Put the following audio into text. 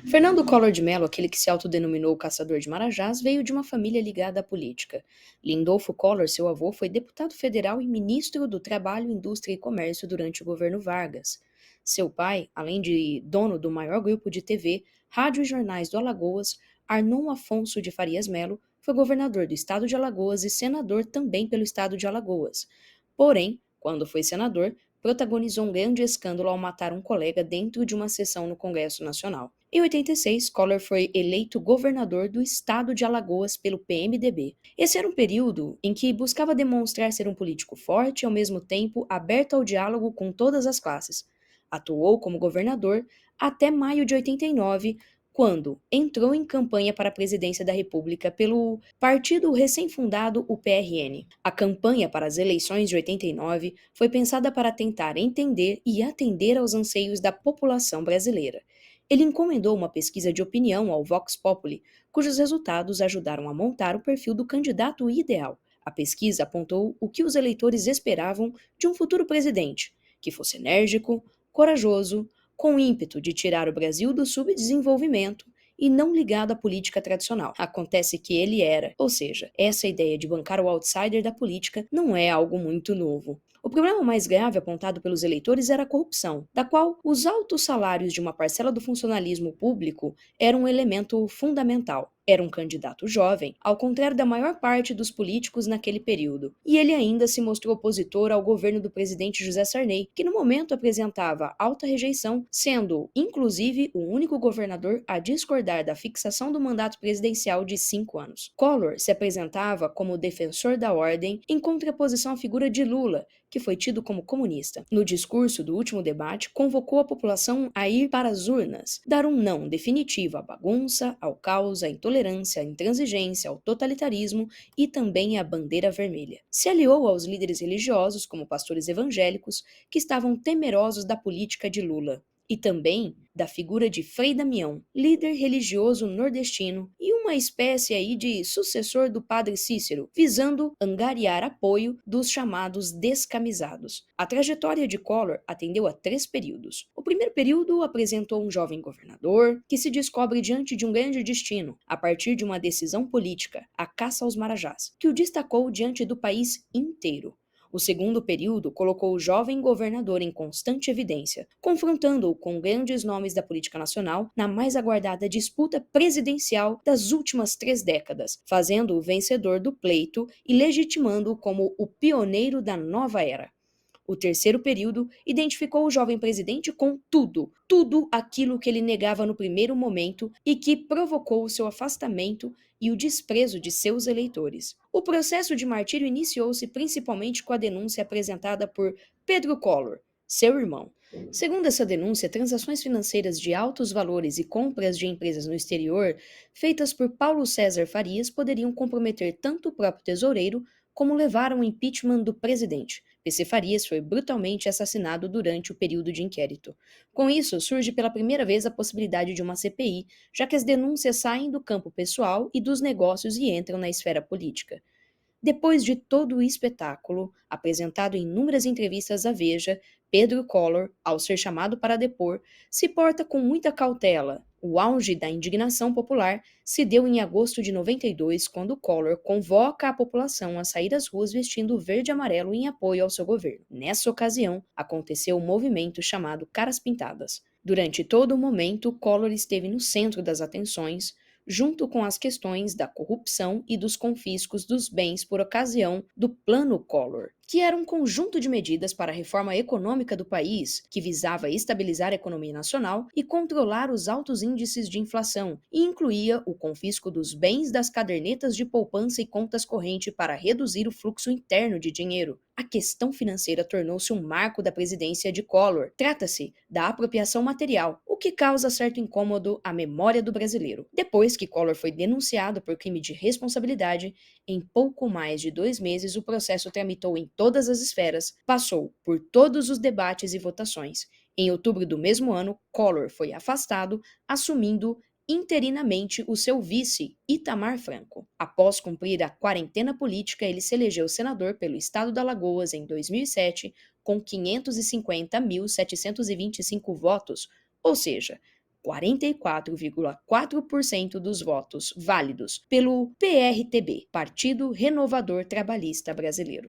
Fernando Collor de Mello, aquele que se autodenominou Caçador de Marajás, veio de uma família ligada à política. Lindolfo Collor, seu avô, foi deputado federal e ministro do Trabalho, Indústria e Comércio durante o governo Vargas. Seu pai, além de dono do maior grupo de TV, rádio e jornais do Alagoas, Arnon Afonso de Farias Melo, foi governador do estado de Alagoas e senador também pelo estado de Alagoas. Porém, quando foi senador, protagonizou um grande escândalo ao matar um colega dentro de uma sessão no Congresso Nacional. Em 86, Collor foi eleito governador do estado de Alagoas pelo PMDB. Esse era um período em que buscava demonstrar ser um político forte e, ao mesmo tempo, aberto ao diálogo com todas as classes. Atuou como governador até maio de 89, quando entrou em campanha para a presidência da República pelo partido recém-fundado, o PRN. A campanha para as eleições de 89 foi pensada para tentar entender e atender aos anseios da população brasileira. Ele encomendou uma pesquisa de opinião ao Vox Populi, cujos resultados ajudaram a montar o perfil do candidato ideal. A pesquisa apontou o que os eleitores esperavam de um futuro presidente, que fosse enérgico, corajoso, com ímpeto de tirar o Brasil do subdesenvolvimento e não ligado à política tradicional. Acontece que ele era, ou seja, essa ideia de bancar o outsider da política não é algo muito novo. O problema mais grave apontado pelos eleitores era a corrupção, da qual os altos salários de uma parcela do funcionalismo público eram um elemento fundamental. Era um candidato jovem, ao contrário da maior parte dos políticos naquele período, e ele ainda se mostrou opositor ao governo do presidente José Sarney, que no momento apresentava alta rejeição, sendo, inclusive, o único governador a discordar da fixação do mandato presidencial de 5 anos. Collor se apresentava como defensor da ordem, em contraposição à figura de Lula, que foi tido como comunista. No discurso do último debate, convocou a população a ir para as urnas, dar um não definitivo à bagunça, ao caos, à intolerância, à intransigência, ao totalitarismo e também à bandeira vermelha. Se aliou aos líderes religiosos, como pastores evangélicos, que estavam temerosos da política de Lula, e também da figura de Frei Damião, líder religioso nordestino e uma espécie aí de sucessor do padre Cícero, visando angariar apoio dos chamados descamisados. A trajetória de Collor atendeu a 3 períodos. O primeiro período apresentou um jovem governador que se descobre diante de um grande destino, a partir de uma decisão política, a caça aos marajás, que o destacou diante do país inteiro. O segundo período colocou o jovem governador em constante evidência, confrontando-o com grandes nomes da política nacional na mais aguardada disputa presidencial das últimas 3 décadas, fazendo-o vencedor do pleito e legitimando-o como o pioneiro da nova era. O terceiro período identificou o jovem presidente com tudo aquilo que ele negava no primeiro momento e que provocou o seu afastamento e o desprezo de seus eleitores. O processo de martírio iniciou-se principalmente com a denúncia apresentada por Pedro Collor, seu irmão. Segundo essa denúncia, transações financeiras de altos valores e compras de empresas no exterior, feitas por Paulo César Farias, poderiam comprometer tanto o próprio tesoureiro como levar ao impeachment do presidente. PC Farias foi brutalmente assassinado durante o período de inquérito. Com isso, surge pela primeira vez a possibilidade de uma CPI, já que as denúncias saem do campo pessoal e dos negócios e entram na esfera política. Depois de todo o espetáculo, apresentado em inúmeras entrevistas à Veja, Pedro Collor, ao ser chamado para depor, se porta com muita cautela. O auge da indignação popular se deu em agosto de 92, quando Collor convoca a população a sair às ruas vestindo verde e amarelo em apoio ao seu governo. Nessa ocasião, aconteceu um movimento chamado Caras Pintadas. Durante todo o momento, Collor esteve no centro das atenções, junto com as questões da corrupção e dos confiscos dos bens por ocasião do Plano Collor, que era um conjunto de medidas para a reforma econômica do país, que visava estabilizar a economia nacional e controlar os altos índices de inflação, e incluía o confisco dos bens das cadernetas de poupança e contas corrente para reduzir o fluxo interno de dinheiro. A questão financeira tornou-se um marco da presidência de Collor. Trata-se da apropriação material, o que causa certo incômodo à memória do brasileiro. Depois que Collor foi denunciado por crime de responsabilidade, em pouco mais de 2 meses o processo tramitou em todas as esferas, passou por todos os debates e votações. Em outubro do mesmo ano, Collor foi afastado, assumindo interinamente o seu vice, Itamar Franco. Após cumprir a quarentena política, ele se elegeu senador pelo estado de Alagoas em 2007, com 550.725 votos, ou seja, 44,4% dos votos válidos pelo PRTB, Partido Renovador Trabalhista Brasileiro.